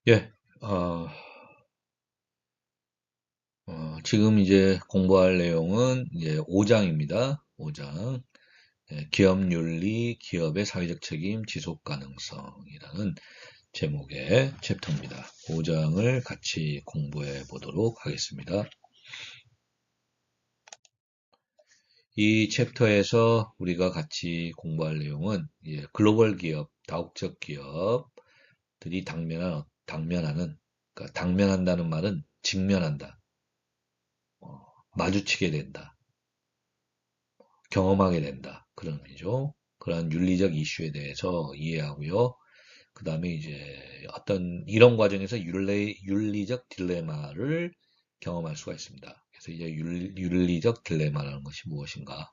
예, 지금 이제 공부할 내용은 이제 5장입니다. 5장. 기업 윤리, 기업의 사회적 책임, 지속 가능성이라는 제목의 챕터입니다. 5장을 같이 공부해 보도록 하겠습니다. 이 챕터에서 우리가 같이 공부할 내용은 이제 글로벌 기업, 다국적 기업들이 당면하는, 그러니까 당면한다는 말은 직면한다, 마주치게 된다. 경험하게 된다. 그런 의미죠. 그러한 윤리적 이슈에 대해서 이해하고요. 그 다음에 이제 어떤 이런 과정에서 윤리적 딜레마를 경험할 수가 있습니다. 그래서 이제 윤리적 딜레마라는 것이 무엇인가,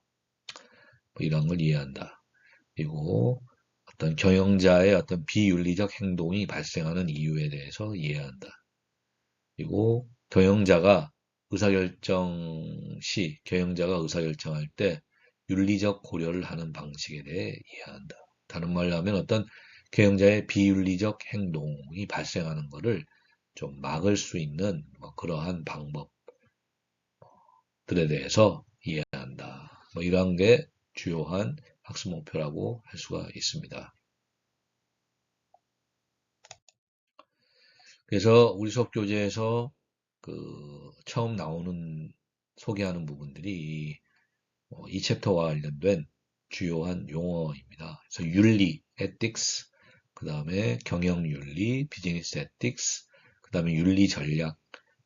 뭐 이런 걸 이해한다. 그리고 어떤 경영자의 어떤 비윤리적 행동이 발생하는 이유에 대해서 이해한다. 그리고 경영자가 의사결정할 때 윤리적 고려를 하는 방식에 대해 이해한다. 다른 말로 하면 어떤 경영자의 비윤리적 행동이 발생하는 것을 좀 막을 수 있는 뭐 그러한 방법들에 대해서 이해한다. 뭐 이런 게 주요한 학습 목표라고 할 수가 있습니다. 그래서 우리 수업 교재에서 처음 소개하는 부분들이 이 챕터와 관련된 주요한 용어입니다. 그래서 윤리, ethics, 그 다음에 경영윤리, business ethics, 그 다음에 윤리 전략,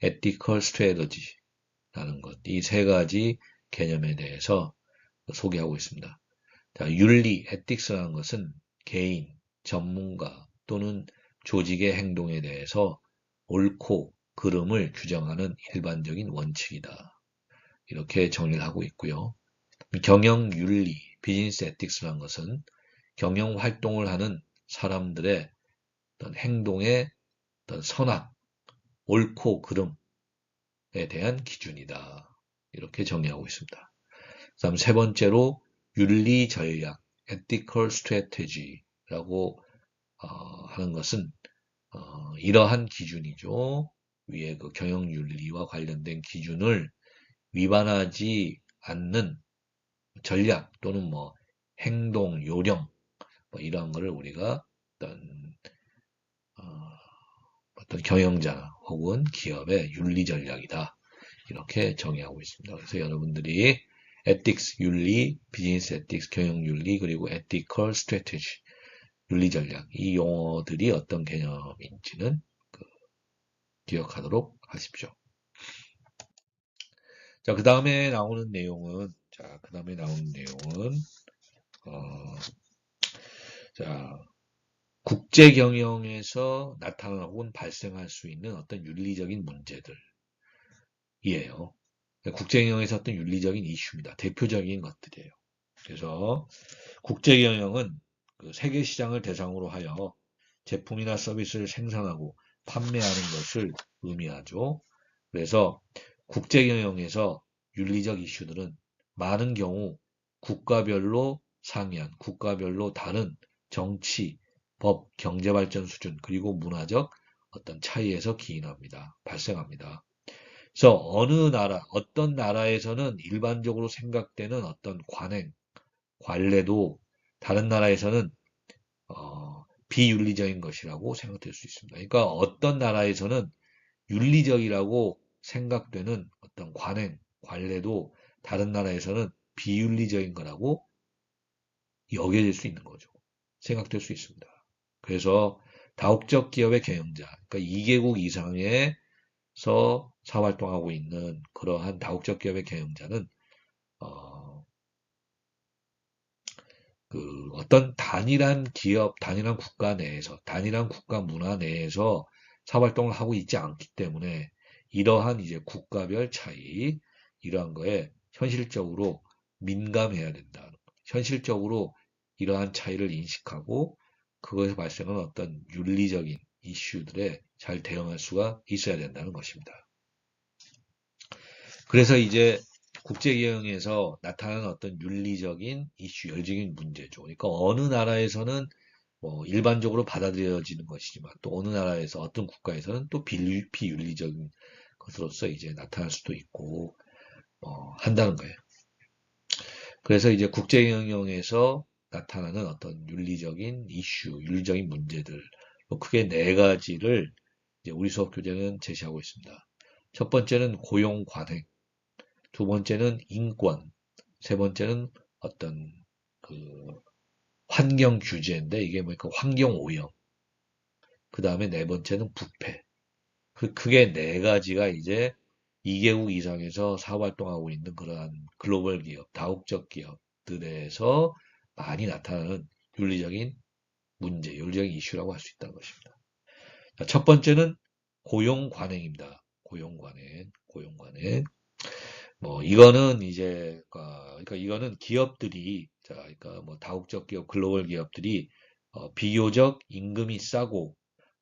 ethical strategy라는 것, 이 세 가지 개념에 대해서 소개하고 있습니다. 자, 윤리, ethics라는 것은 개인, 전문가 또는 조직의 행동에 대해서 옳고 그름을 규정하는 일반적인 원칙이다. 이렇게 정리를 하고 있고요. 경영 윤리, 비즈니스 에틱스라는 것은 경영 활동을 하는 사람들의 어떤 행동의 어떤 선악, 옳고 그름에 대한 기준이다. 이렇게 정의하고 있습니다. 그다음 세 번째로 윤리 전략, ethical strategy라고 하는 것은 이러한 기준이죠. 위에 그 경영 윤리와 관련된 기준을 위반하지 않는 전략 또는 뭐 행동, 요령 뭐 이러한 거를 우리가 어, 어떤 경영자 혹은 기업의 윤리 전략이다. 이렇게 정의하고 있습니다. 그래서 여러분들이 ethics, 윤리, 비즈니스 ethics, 경영 윤리, 그리고 ethical strategy, 윤리 전략 이 용어들이 어떤 개념인지는 기억하도록 하십시오. 자, 그 다음에 나오는 내용은 어, 자, 국제 경영에서 나타나는 혹은 발생할 수 있는 어떤 윤리적인 문제들이에요. 국제 경영에서 어떤 윤리적인 이슈입니다. 대표적인 것들이에요. 그래서 국제 경영은 그 세계 시장을 대상으로 하여 제품이나 서비스를 생산하고 판매하는 것을 의미하죠. 그래서 국제 경영에서 윤리적 이슈들은 많은 경우 국가별로 다른 정치, 법, 경제발전 수준, 그리고 문화적 어떤 차이에서 발생합니다. 그래서 어떤 나라에서는 일반적으로 생각되는 어떤 관례도 다른 나라에서는 비윤리적인 것이라고 생각될 수 있습니다. 그러니까 어떤 나라에서는 윤리적이라고 생각되는 어떤 관례도 다른 나라에서는 비윤리적인 거라고 여겨질 수 있는 거죠. 생각될 수 있습니다. 그래서 다국적 기업의 경영자, 그러니까 2개국 이상에서 사활동하고 있는 그러한 다국적 기업의 경영자는 어, 어떤 단일한 국가 문화 내에서 사활동을 하고 있지 않기 때문에 이러한 이제 국가별 차이, 이러한 거에 현실적으로 민감해야 된다. 현실적으로 이러한 차이를 인식하고 그것에서 발생하는 어떤 윤리적인 이슈들에 잘 대응할 수가 있어야 된다는 것입니다. 그래서 이제 국제경영에서 나타나는 어떤 윤리적인 이슈, 열적인 문제죠. 그러니까 어느 나라에서는 뭐 일반적으로 받아들여지는 것이지만 또 어느 나라에서 어떤 국가에서는 또 비윤리적인 것으로서 이제 나타날 수도 있고 한다는 거예요. 그래서 이제 국제 영역에서 나타나는 어떤 윤리적인 이슈, 윤리적인 문제들 크게 네 가지를 이제 우리 수업 교재는 제시하고 있습니다. 첫 번째는 고용 관행, 두 번째는 인권, 세 번째는 어떤 그 환경 규제인데 이게 뭐니까 환경 오염, 그 다음에 네 번째는 부패. 그게 네 가지가 이제 2개국 이상에서 사업 활동하고 있는 그러한 글로벌 기업, 다국적 기업들에서 많이 나타나는 윤리적인 문제, 윤리적인 이슈라고 할 수 있다는 것입니다. 자, 첫 번째는 고용 관행입니다. 고용 관행, 고용 관행. 뭐 이거는 이제 그러니까 이거는 기업들이 자, 그러니까 뭐 다국적 기업, 글로벌 기업들이 비교적 임금이 싸고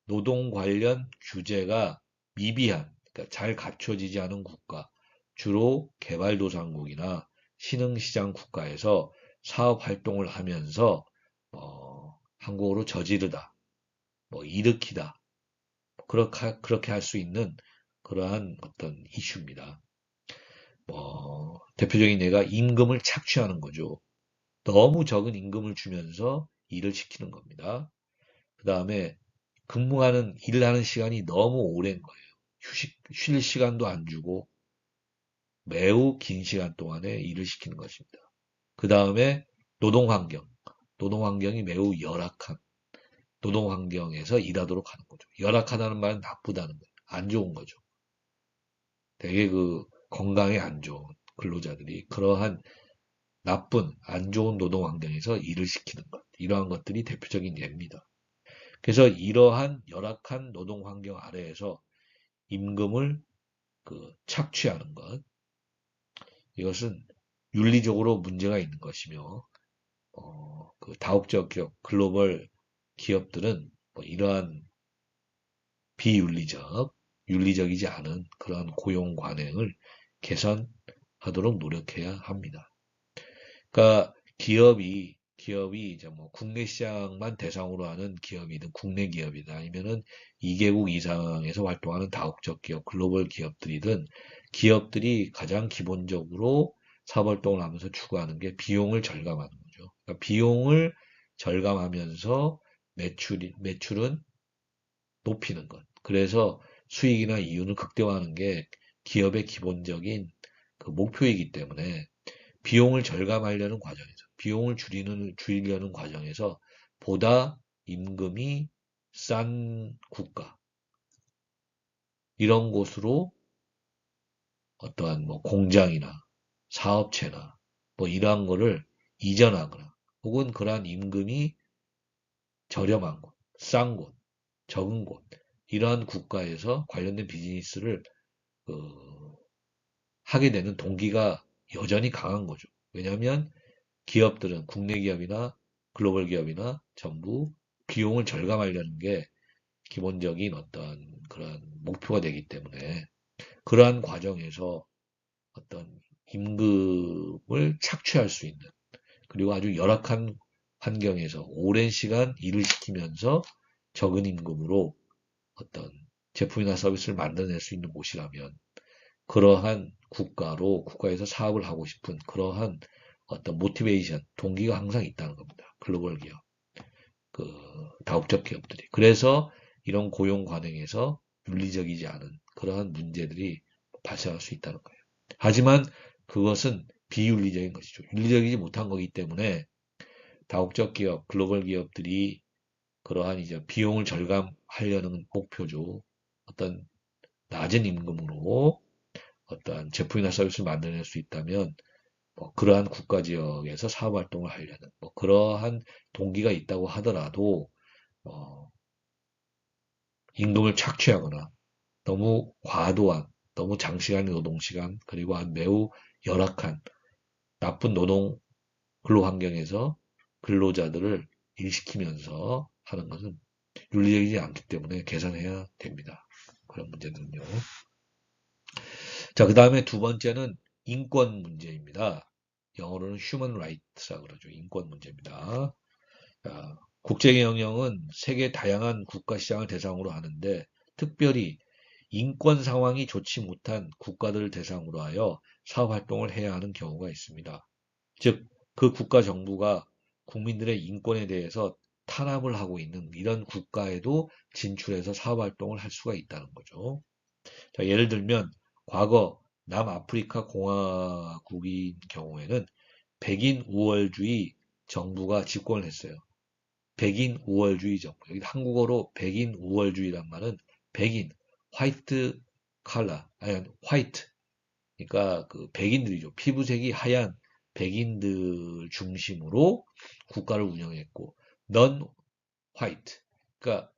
노동 관련 규제가 미비한, 그러니까 잘 갖춰지지 않은 국가, 주로 개발도상국이나 신흥시장 국가에서 사업 활동을 하면서 한국어로 저지르다, 뭐 일으키다, 그렇게 할 수 있는 그러한 어떤 이슈입니다. 대표적인 예가 임금을 착취하는 거죠. 너무 적은 임금을 주면서 일을 시키는 겁니다. 그 다음에 일하는 시간이 너무 오랜 거예요. 쉴 시간도 안 주고 매우 긴 시간 동안에 일을 시키는 것입니다. 그 다음에 노동 환경. 노동 환경이 매우 열악한 노동 환경에서 일하도록 하는 거죠. 열악하다는 말은 나쁘다는 거예요. 안 좋은 거죠. 되게 건강에 안 좋은 근로자들이 그러한 나쁜, 안 좋은 노동 환경에서 일을 시키는 것. 이러한 것들이 대표적인 예입니다. 그래서 이러한 열악한 노동 환경 아래에서 임금을 착취하는 것. 이것은 윤리적으로 문제가 있는 것이며, 다국적 기업, 글로벌 기업들은 이러한 비윤리적, 윤리적이지 않은 그러한 고용 관행을 개선하도록 노력해야 합니다. 그러니까 기업이 이제 뭐 국내 시장만 대상으로 하는 기업이든 국내 기업이든 아니면은 2개국 이상에서 활동하는 다국적 기업, 글로벌 기업들이든 기업들이 가장 기본적으로 사업 활동을 하면서 추구하는 게 비용을 절감하는 거죠. 그러니까 비용을 절감하면서 매출은 높이는 것. 그래서 수익이나 이윤을 극대화하는 게 기업의 기본적인 목표이기 때문에 비용을 절감하려는 과정에서, 줄이려는 과정에서 보다 임금이 싼 국가, 이런 곳으로 어떠한 뭐 공장이나 사업체나 뭐 이러한 거를 이전하거나 혹은 그러한 임금이 저렴한 곳, 싼 곳, 적은 곳, 이러한 국가에서 관련된 비즈니스를 하게 되는 동기가 여전히 강한 거죠. 왜냐하면 기업들은 국내 기업이나 글로벌 기업이나 전부 비용을 절감하려는 게 기본적인 어떤 그런 목표가 되기 때문에 그러한 과정에서 어떤 임금을 착취할 수 있는 그리고 아주 열악한 환경에서 오랜 시간 일을 시키면서 적은 임금으로 어떤 제품이나 서비스를 만들어낼 수 있는 곳이라면 그러한 국가에서 사업을 하고 싶은 그러한 어떤 모티베이션, 동기가 항상 있다는 겁니다. 글로벌 기업, 다국적 기업들이. 그래서 이런 고용 관행에서 윤리적이지 않은 그러한 문제들이 발생할 수 있다는 거예요. 하지만 그것은 비윤리적인 것이죠. 윤리적이지 못한 거기 때문에 다국적 기업, 글로벌 기업들이 그러한 이제 비용을 절감하려는 목표죠. 어떤 낮은 임금으로 어떠한 제품이나 서비스를 만들어낼 수 있다면 그러한 국가 지역에서 사업 활동을 하려는 그러한 동기가 있다고 하더라도 어, 임금을 착취하거나 너무 과도한 너무 장시간의 노동시간 그리고 매우 열악한 나쁜 노동 근로 환경에서 근로자들을 일시키면서 하는 것은 윤리적이지 않기 때문에 개선해야 됩니다. 그런 문제들은요. 자, 그 다음에 두 번째는 인권 문제입니다. 영어로는 human rights라고 그러죠. 인권 문제입니다. 자, 국제경영은 세계 다양한 국가 시장을 대상으로 하는데 특별히 인권 상황이 좋지 못한 국가들을 대상으로 하여 사업 활동을 해야 하는 경우가 있습니다. 즉, 그 국가 정부가 국민들의 인권에 대해서 탄압을 하고 있는 이런 국가에도 진출해서 사업 활동을 할 수가 있다는 거죠. 자, 예를 들면 과거 남아프리카 공화국인 경우에는 백인 우월주의 정부가 집권을 했어요. 백인 우월주의 정부. 여기 한국어로 백인 우월주의란 말은 백인, 화이트 칼라, 아니, 화이트. 그러니까 그 백인들이죠. 피부색이 하얀 백인들 중심으로 국가를 운영했고, 넌 화이트. 그러니까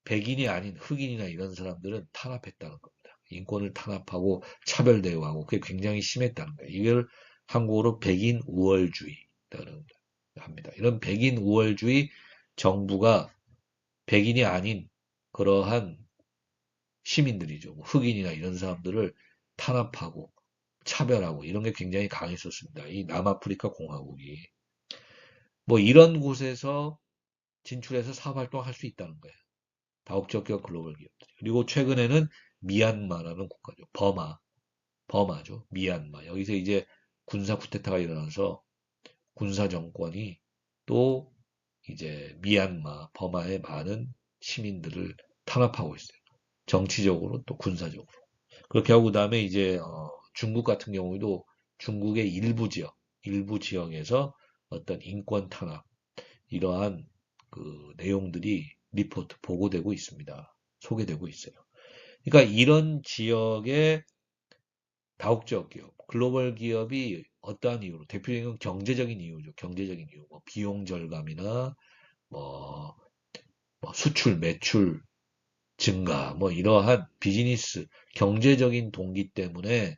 백인이 아닌 흑인이나 이런 사람들은 탄압했다는 겁니다. 인권을 탄압하고 차별 대우하고 그게 굉장히 심했다는 거예요. 이걸 한국어로 백인 우월주의라는 합니다. 이런 백인 우월주의 정부가 백인이 아닌 그러한 시민들이죠. 뭐 흑인이나 이런 사람들을 탄압하고 차별하고 이런 게 굉장히 강했었습니다. 이 남아프리카 공화국이. 뭐 이런 곳에서 진출해서 사업활동을 할 수 있다는 거예요. 다국적 기업 글로벌 기업들. 그리고 최근에는 미얀마라는 국가죠. 버마죠. 미얀마. 여기서 이제 군사 쿠데타가 일어나서 군사 정권이 또 이제 미얀마, 버마의 많은 시민들을 탄압하고 있어요. 정치적으로 또 군사적으로. 그렇게 하고 그다음에 이제 중국 같은 경우에도 중국의 일부 지역에서 어떤 인권 탄압 이러한 그 내용들이 리포트 보고되고 있습니다. 소개되고 있어요. 그러니까 이런 지역의 다국적 기업, 글로벌 기업이 어떠한 이유로 대표적인 건 경제적인 이유죠. 경제적인 이유, 뭐 비용 절감이나 뭐, 뭐 수출, 매출 증가, 뭐 이러한 비즈니스, 경제적인 동기 때문에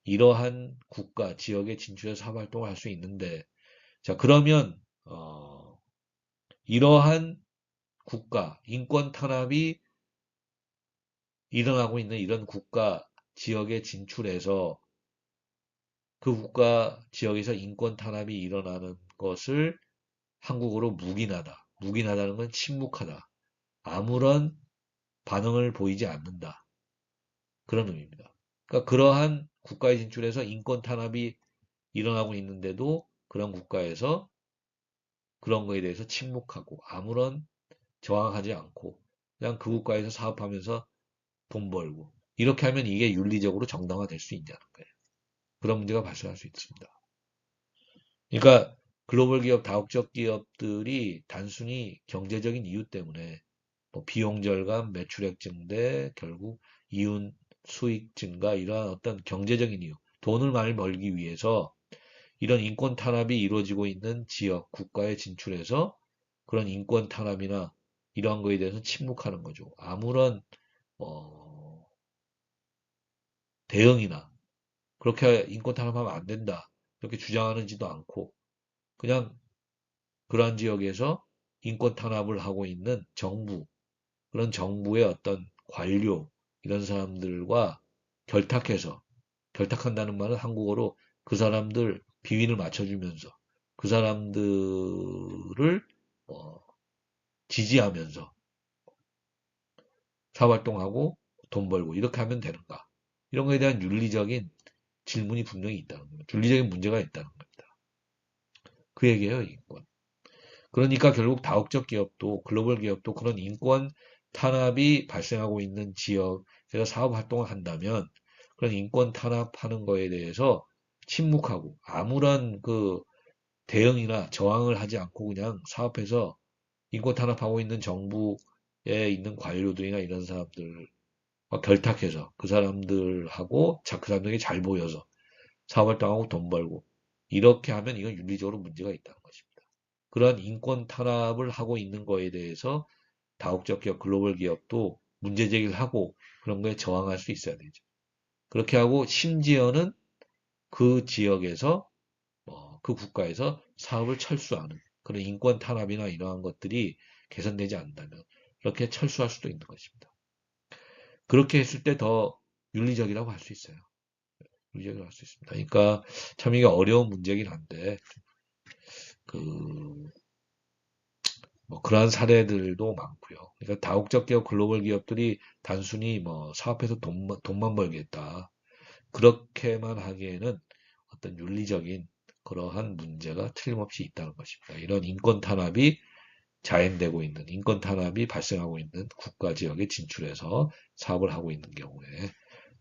이러한 국가, 지역에 진출해서 사업 활동을 할 수 있는데, 자, 그러면, 이러한 국가, 인권 탄압이 일어나고 있는 이런 국가, 지역에 진출해서 그 국가, 지역에서 인권 탄압이 일어나는 것을 한국어로 묵인하다. 묵인하다는 건 침묵하다. 아무런 반응을 보이지 않는다. 그런 의미입니다. 그러니까 그러한 국가에 진출해서 인권 탄압이 일어나고 있는데도 그런 국가에서 그런 거에 대해서 침묵하고 아무런 저항하지 않고 그냥 그 국가에서 사업하면서 돈 벌고 이렇게 하면 이게 윤리적으로 정당화될 수 있냐는 거예요. 그런 문제가 발생할 수 있습니다. 그러니까 글로벌 기업, 다국적 기업들이 단순히 경제적인 이유 때문에 뭐 비용 절감, 매출액 증대, 결국 이윤 수익 증가 이러한 어떤 경제적인 이유, 돈을 많이 벌기 위해서 이런 인권 탄압이 이루어지고 있는 지역, 국가에 진출해서 그런 인권 탄압이나 이러한 거에 대해서 침묵하는 거죠. 아무런 어, 대응이나 그렇게 인권 탄압하면 안 된다. 이렇게 주장하는지도 않고 그냥 그러한 지역에서 인권 탄압을 하고 있는 정부, 그런 정부의 어떤 관료 이런 사람들과 결탁해서 결탁한다는 말은 한국어로 그 사람들 비위를 맞춰주면서 그 사람들을 지지하면서 사활동하고 돈 벌고 이렇게 하면 되는가? 이런 거에 대한 윤리적인 질문이 분명히 있다는 거예요. 윤리적인 문제가 있다는 겁니다. 그 얘기예요, 인권. 그러니까 결국 다국적 기업도 글로벌 기업도 그런 인권 탄압이 발생하고 있는 지역에서 사업 활동을 한다면 그런 인권 탄압하는 거에 대해서 침묵하고 아무런 그 대응이나 저항을 하지 않고 그냥 사업해서 인권 탄압하고 있는 정부에 있는 관료들이나 이런 사람들과 결탁해서 그 사람들하고 그 사람들에게 잘 보여서 사업을 당하고 돈 벌고 이렇게 하면 이건 윤리적으로 문제가 있다는 것입니다. 그러한 인권 탄압을 하고 있는 거에 대해서 다국적 기업, 글로벌 기업도 문제 제기를 하고 그런 거에 저항할 수 있어야 되죠. 그렇게 하고 심지어는 그 지역에서 그 국가에서 사업을 철수하는 그런 인권 탄압이나 이러한 것들이 개선되지 않는다면 그렇게 철수할 수도 있는 것입니다. 그렇게 했을 때 더 윤리적이라고 할 수 있어요. 윤리적이라고 할 수 있습니다. 그러니까 참 이게 어려운 문제긴 한데 그 뭐 그러한 사례들도 많고요. 그러니까 다국적 기업, 글로벌 기업들이 단순히 뭐 사업해서 돈만 벌겠다. 그렇게만 하기에는 어떤 윤리적인 그러한 문제가 틀림없이 있다는 것입니다. 이런 인권 탄압이 자행되고 있는, 인권 탄압이 발생하고 있는 국가 지역에 진출해서 사업을 하고 있는 경우에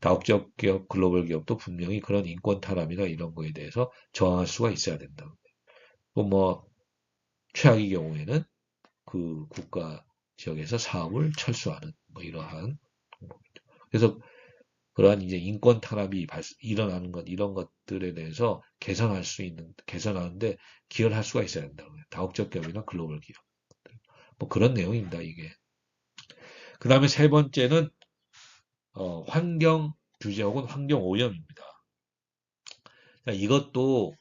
다국적 기업, 글로벌 기업도 분명히 그런 인권 탄압이나 이런 거에 대해서 저항할 수가 있어야 된다. 또 뭐 최악의 경우에는 그 국가 지역에서 사업을 철수하는 뭐 이러한 그래서 그러한 이제 인권 탄압이 일어나는 것 이런 것들에 대해서 개선할 수 있는 개선하는데 기여할 수가 있어야 된다고 해요. 다국적 기업이나 글로벌 기업 뭐 그런 내용입니다 이게. 그 다음에 세 번째는 환경 규제 혹은 환경 오염입니다. 이것도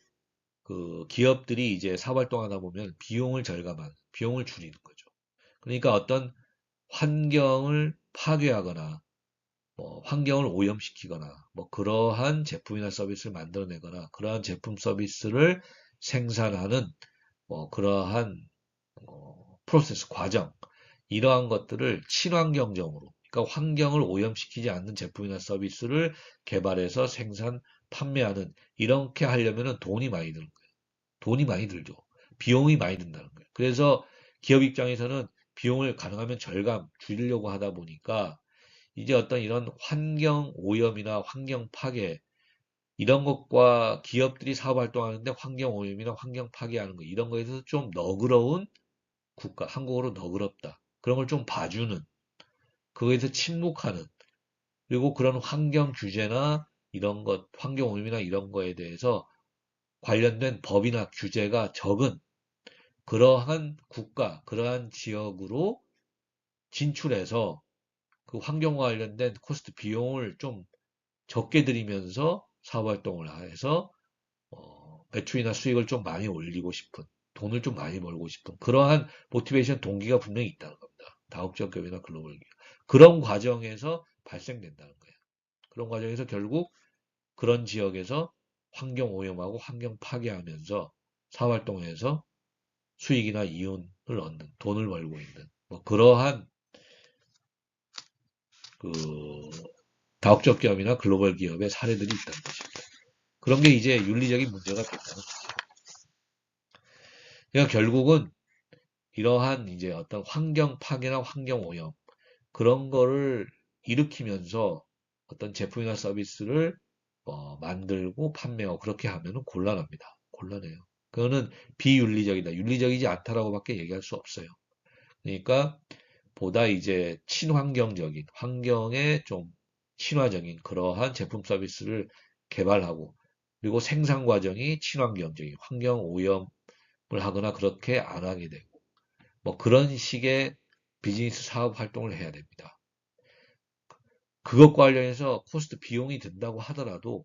그 기업들이 이제 사업 활동하다 보면 비용을 절감한 비용을 줄이는 거죠. 그러니까 어떤 환경을 파괴하거나 뭐 환경을 오염시키거나 뭐 그러한 제품이나 서비스를 만들어내거나 그러한 제품 서비스를 생산하는 뭐 그러한 프로세스 과정 이러한 것들을 친환경적으로 그러니까 환경을 오염시키지 않는 제품이나 서비스를 개발해서 생산 판매하는 이렇게 하려면은 돈이 많이 드는 거예요. 돈이 많이 들죠. 비용이 많이 든다는 거예요. 그래서 기업 입장에서는 비용을 가능하면 절감 줄이려고 하다 보니까 이제 어떤 이런 환경 오염이나 환경 파괴 이런 것과 기업들이 사업 활동하는데 환경 오염이나 환경 파괴하는 거 이런 거에 대해서 좀 너그러운 국가, 한국어로 너그럽다. 그런 걸 좀 봐주는 그거에 대해서 침묵하는 그리고 그런 환경 규제나 이런 것, 환경 오염이나 이런 거에 대해서 관련된 법이나 규제가 적은 그러한 국가, 그러한 지역으로 진출해서 그 환경과 관련된 코스트 비용을 좀 적게 들이면서 사업 활동을 해서 매출이나 수익을 좀 많이 올리고 싶은 돈을 좀 많이 벌고 싶은 그러한 모티베이션 동기가 분명히 있다는 겁니다. 다국적 기업이나 글로벌 기업. 그런 과정에서 발생된다는 거예요. 그런 과정에서 결국 그런 지역에서 환경 오염하고 환경 파괴하면서 사업 활동에서 수익이나 이윤을 얻는 돈을 벌고 있는 뭐 그러한 그 다국적 기업이나 글로벌 기업의 사례들이 있다는 것입니다. 그런 게 이제 윤리적인 문제가 된다는 거죠. 그러니까 결국은 이러한 이제 어떤 환경 파괴나 환경 오염 그런 거를 일으키면서 어떤 제품이나 서비스를 만들고 판매하고 그렇게 하면은 곤란합니다. 곤란해요. 그거는 비윤리적이다. 윤리적이지 않다라고밖에 얘기할 수 없어요. 그러니까 보다 이제 친환경적인 환경에 좀 친화적인 그러한 제품 서비스를 개발하고 그리고 생산 과정이 친환경적인 환경 오염을 하거나 그렇게 안 하게 되고 뭐 그런 식의 비즈니스 사업 활동을 해야 됩니다. 그것 관련해서 코스트 비용이 든다고 하더라도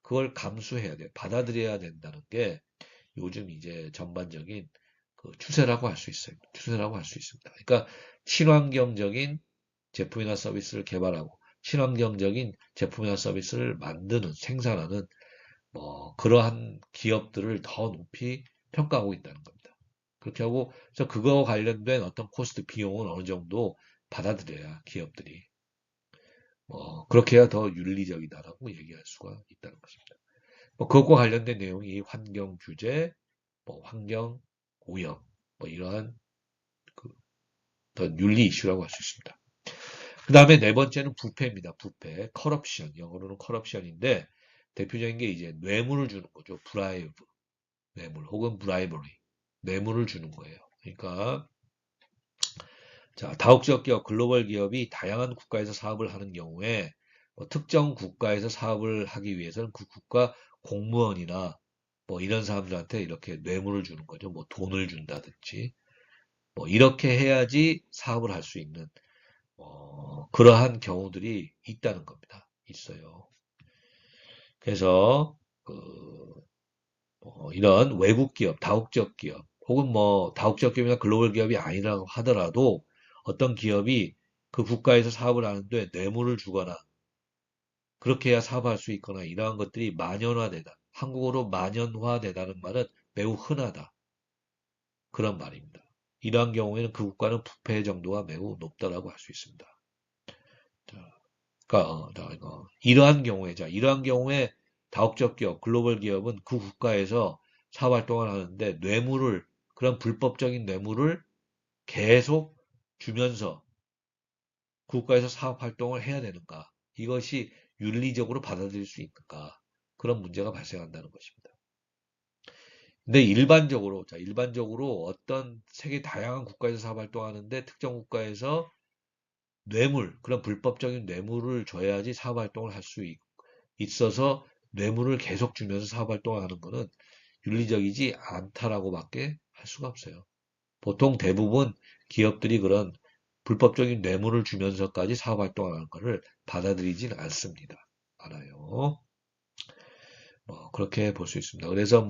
그걸 감수해야 돼. 받아들여야 된다는 게 요즘 이제 전반적인 그 추세라고 할 수 있어요. 추세라고 할 수 있습니다. 그러니까 친환경적인 제품이나 서비스를 개발하고 친환경적인 제품이나 서비스를 만드는 생산하는 뭐 그러한 기업들을 더 높이 평가하고 있다는 겁니다. 그렇게 하고 그래서 그거 관련된 어떤 코스트 비용은 어느 정도 받아들여야 기업들이 그렇게 해야 더 윤리적이다라고 얘기할 수가 있다는 것입니다. 뭐 그것과 관련된 내용이 환경 규제, 뭐 환경 오염, 뭐 이러한 그 어떤 윤리 이슈라고 할 수 있습니다. 그 다음에 네 번째는 부패입니다. 부패, 커럽션, 영어로는 커럽션인데 대표적인 게 이제 뇌물을 주는 거죠. 브라이브, 뇌물 혹은 브라이버리, 뇌물을 주는 거예요. 그러니까 자, 다국적 기업, 글로벌 기업이 다양한 국가에서 사업을 하는 경우에 뭐 특정 국가에서 사업을 하기 위해서는 그 국가 공무원이나 뭐 이런 사람들한테 이렇게 뇌물을 주는 거죠. 뭐 돈을 준다든지 뭐 이렇게 해야지 사업을 할 수 있는 그러한 경우들이 있다는 겁니다. 있어요. 그래서 이런 외국 기업, 다국적 기업 혹은 뭐 다국적 기업이나 글로벌 기업이 아니라고 하더라도 어떤 기업이 그 국가에서 사업을 하는데 뇌물을 주거나 그렇게 해야 사업할 수 있거나 이러한 것들이 만연화되다. 한국어로 만연화되다는 말은 매우 흔하다. 그런 말입니다. 이러한 경우에는 그 국가는 부패 정도가 매우 높다라고 할 수 있습니다. 자, 그러니까 이러한 경우에 다국적 기업, 글로벌 기업은 그 국가에서 사업 활동을 하는데 그런 불법적인 뇌물을 계속 주면서 그 국가에서 사업 활동을 해야 되는가? 이것이 윤리적으로 받아들일 수 있는가? 그런 문제가 발생한다는 것입니다. 근데 일반적으로 어떤 세계 다양한 국가에서 사업 활동하는데 특정 국가에서 그런 불법적인 뇌물을 줘야지 사업 활동을 할 수 있어서 뇌물을 계속 주면서 사업 활동을 하는 것은 윤리적이지 않다라고밖에 할 수가 없어요. 보통 대부분 기업들이 그런 불법적인 뇌물을 주면서까지 사업 활동을 하는 것을 받아들이진 않습니다. 않아요. 그렇게 볼 수 있습니다. 그래서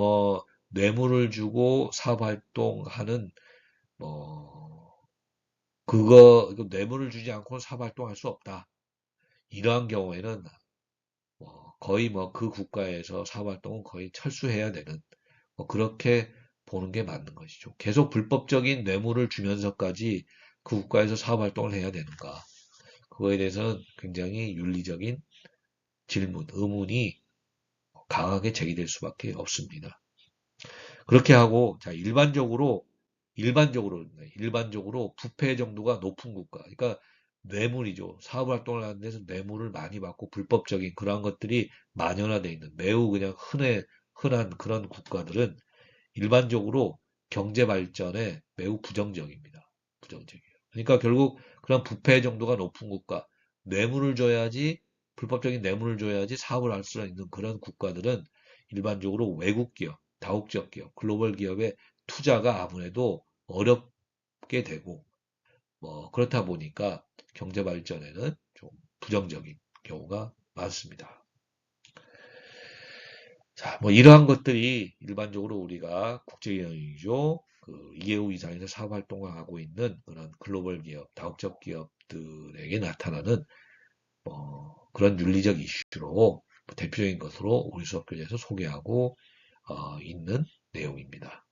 뇌물을 주고 사업 활동하는 뭐 뇌물을 주지 않고 사업 활동할 수 없다. 이러한 경우에는 거의 그 국가에서 사업 활동은 거의 철수해야 되는 그렇게 보는 게 맞는 것이죠. 계속 불법적인 뇌물을 주면서까지 그 국가에서 사업 활동을 해야 되는가? 그거에 대해서는 굉장히 윤리적인 의문이 강하게 제기될 수밖에 없습니다. 그렇게 하고, 자, 일반적으로 부패 정도가 높은 국가, 그러니까 뇌물이죠. 사업 활동을 하는 데서 뇌물을 많이 받고 불법적인 그러한 것들이 만연화되어 있는 매우 그냥 흔한 그런 국가들은 일반적으로 경제 발전에 매우 부정적입니다. 부정적이에요. 그러니까 결국 그런 부패 정도가 높은 국가, 뇌물을 줘야지, 불법적인 뇌물을 줘야지 사업을 할 수 있는 그런 국가들은 일반적으로 외국 기업, 다국적 기업, 글로벌 기업의 투자가 아무래도 어렵게 되고, 그렇다 보니까 경제 발전에는 좀 부정적인 경우가 많습니다. 자, 이러한 것들이 일반적으로 우리가 국제경영이죠. 그 이해우 이상에서 사업 활동을 하고 있는 그런 글로벌 기업, 다국적 기업들에게 나타나는 그런 윤리적 이슈로 대표적인 것으로 우리 수업 교재에서 소개하고 있는 내용입니다.